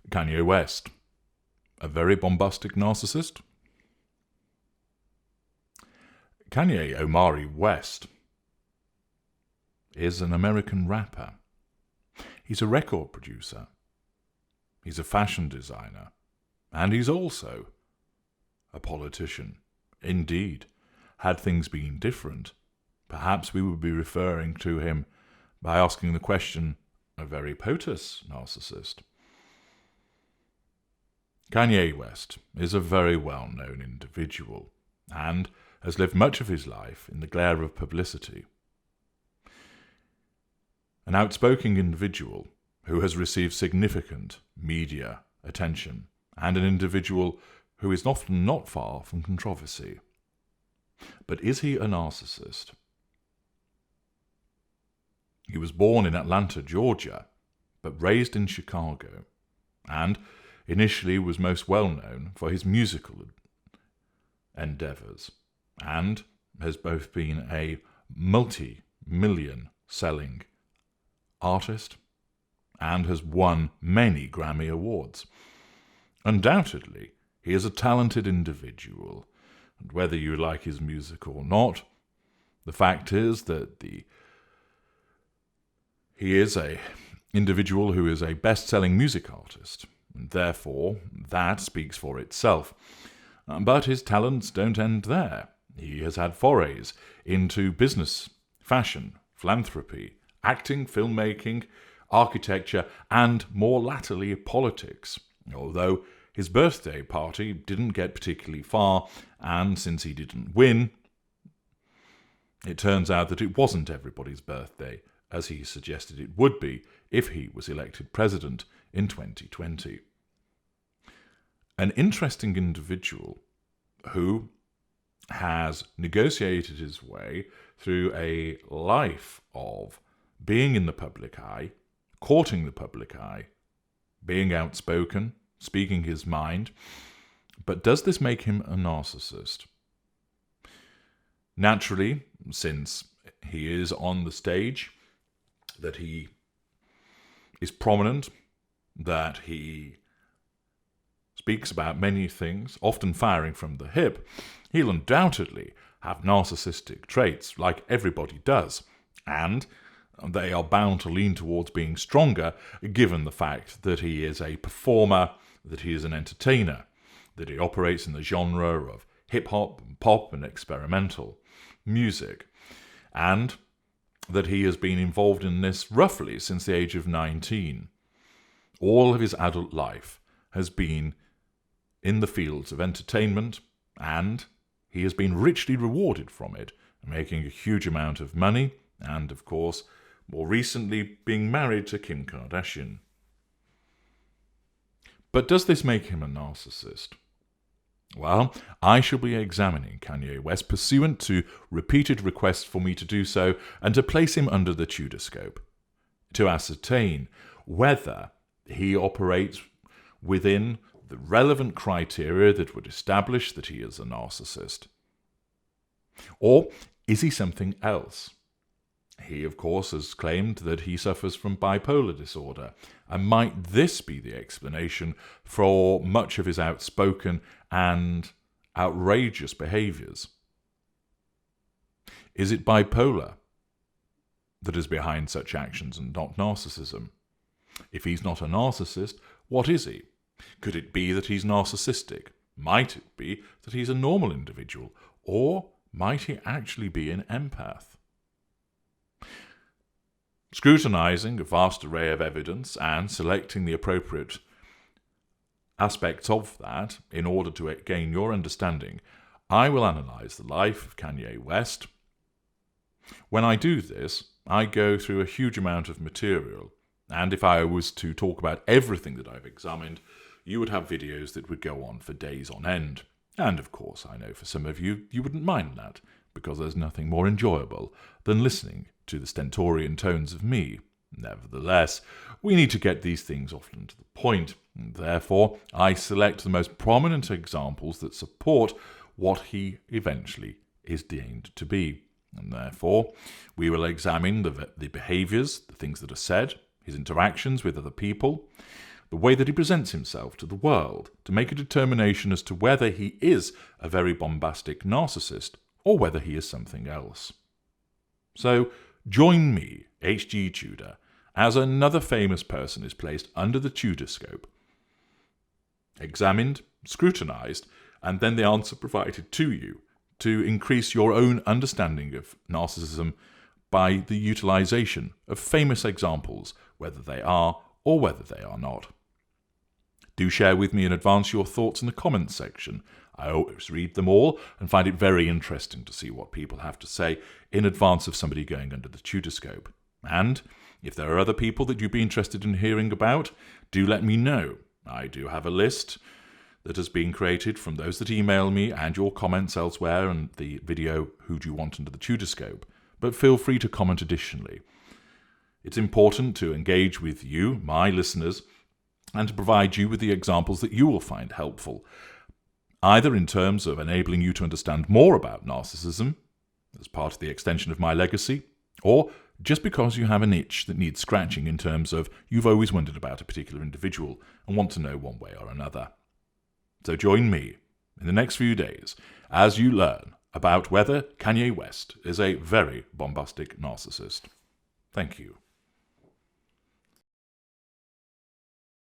Kanye West, a very bombastic narcissist? Kanye Omari West is an American rapper. He's a record producer. He's a fashion designer. And he's also a politician. Indeed, had things been different, perhaps we would be referring to him by asking the question, a very POTUS narcissist. Kanye West is a very well-known individual and has lived much of his life in the glare of publicity. An outspoken individual who has received significant media attention and an individual who is often not far from controversy. But is he a narcissist? He was born in Atlanta, Georgia, but raised in Chicago, and initially was most well known for his musical endeavours, and has both been a multi-million selling artist and has won many Grammy Awards. Undoubtedly, he is a talented individual, and whether you like his music or not, the fact is that he is an individual who is a best-selling music artist, and therefore that speaks for itself. But his talents don't end there. He has had forays into business, fashion, philanthropy, acting, filmmaking, architecture, and more latterly politics, although his birthday party didn't get particularly far, and since he didn't win, it turns out that it wasn't everybody's birthday, as he suggested it would be if he was elected president in 2020. An interesting individual who has negotiated his way through a life of being in the public eye, courting the public eye, being outspoken, speaking his mind. But does this make him a narcissist? Naturally, since he is on the stage, that he is prominent, that he speaks about many things, often firing from the hip, he'll undoubtedly have narcissistic traits, like everybody does, and they are bound to lean towards being stronger, given the fact that he is a performer, that he is an entertainer, that he operates in the genre of hip-hop, and pop, and experimental music, and that he has been involved in this roughly since the age of 19. All of his adult life has been in the fields of entertainment, and he has been richly rewarded from it, making a huge amount of money, and, of course, more recently being married to Kim Kardashian. But does this make him a narcissist? Well, I shall be examining Kanye West pursuant to repeated requests for me to do so and to place him under the Tudor scope, to ascertain whether he operates within the relevant criteria that would establish that he is a narcissist. Or is he something else? He, of course, has claimed that he suffers from bipolar disorder, and might this be the explanation for much of his outspoken and outrageous behaviours? Is it bipolar that is behind such actions and not narcissism? If he's not a narcissist, what is he? Could it be that he's narcissistic? Might it be that he's a normal individual? Or might he actually be an empath? Scrutinising a vast array of evidence and selecting the appropriate aspects of that in order to gain your understanding, I will analyse the life of Kanye West. When I do this, I go through a huge amount of material, and if I was to talk about everything that I've examined, you would have videos that would go on for days on end. And of course, I know for some of you, you wouldn't mind that, because there's nothing more enjoyable than listening to the stentorian tones of me. Nevertheless, we need to get these things often to the point, and therefore I select the most prominent examples that support what he eventually is deemed to be. And therefore, we will examine the behaviours, the things that are said, his interactions with other people, the way that he presents himself to the world, to make a determination as to whether he is a very bombastic narcissist or whether he is something else. So join me, H.G. Tudor, as another famous person is placed under the Tudor scope, examined, scrutinized, and then the answer provided to you to increase your own understanding of narcissism by the utilization of famous examples, whether they are or whether they are not. Do share with me in advance your thoughts in the comments section. I always read them all and find it very interesting to see what people have to say in advance of somebody going under the Tudor scope. And if there are other people that you'd be interested in hearing about, do let me know. I do have a list that has been created from those that email me and your comments elsewhere and the video Who Do You Want Under the Tudor Scope, but feel free to comment additionally. It's important to engage with you, my listeners, and to provide you with the examples that you will find helpful, either in terms of enabling you to understand more about narcissism, as part of the extension of my legacy, or just because you have an itch that needs scratching in terms of you've always wondered about a particular individual and want to know one way or another. So join me in the next few days as you learn about whether Kanye West is a very bombastic narcissist. Thank you.